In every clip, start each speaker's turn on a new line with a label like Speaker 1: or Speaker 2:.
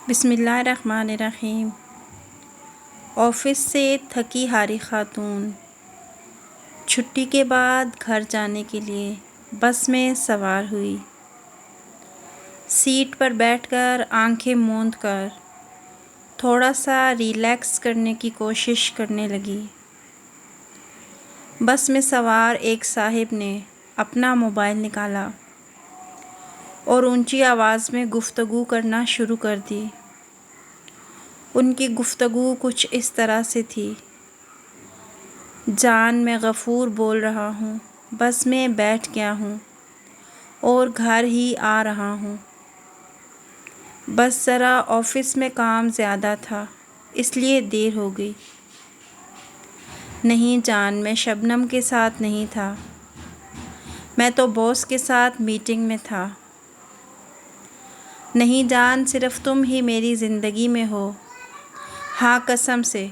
Speaker 1: بسم اللہ الرحمن الرحیم۔ آفس سے تھکی ہاری خاتون چھٹی کے بعد گھر جانے کے لیے بس میں سوار ہوئی۔ سیٹ پر بیٹھ کر آنکھیں موند کر تھوڑا سا ریلیکس کرنے کی کوشش کرنے لگی۔ بس میں سوار ایک صاحب نے اپنا موبائل نکالا اور اونچی آواز میں گفتگو کرنا شروع کر دی۔ ان کی گفتگو کچھ اس طرح سے تھی: جان، میں غفور بول رہا ہوں، بس میں بیٹھ گیا ہوں اور گھر ہی آ رہا ہوں۔ بس ذرا آفس میں کام زیادہ تھا اس لیے دیر ہو گئی۔ نہیں جان، میں شبنم کے ساتھ نہیں تھا، میں تو باس کے ساتھ میٹنگ میں تھا۔ نہیں جان، صرف تم ہی میری زندگی میں ہو۔ ہاں قسم سے۔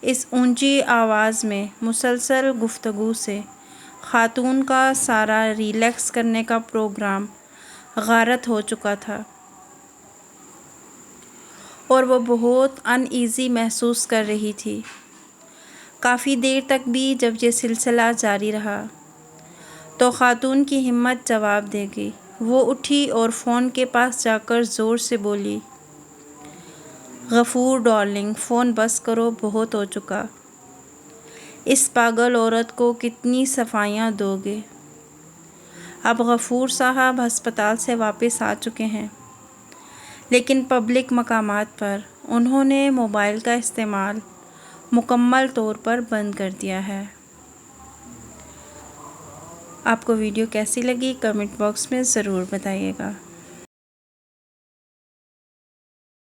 Speaker 1: اس اونچی آواز میں مسلسل گفتگو سے خاتون کا سارا ریلیکس کرنے کا پروگرام غارت ہو چکا تھا اور وہ بہت ان ایزی محسوس کر رہی تھی۔ کافی دیر تک بھی جب یہ سلسلہ جاری رہا تو خاتون کی ہمت جواب دے گئی۔ وہ اٹھی اور فون کے پاس جا کر زور سے بولی: غفور ڈارلنگ، فون بس کرو، بہت ہو چکا۔ اس پاگل عورت کو کتنی صفائیاں دو گے؟ اب غفور صاحب ہسپتال سے واپس آ چکے ہیں، لیکن پبلک مقامات پر انہوں نے موبائل کا استعمال مکمل طور پر بند کر دیا ہے۔ آپ کو ویڈیو کیسی لگی کمنٹ باکس میں ضرور بتائیے گا۔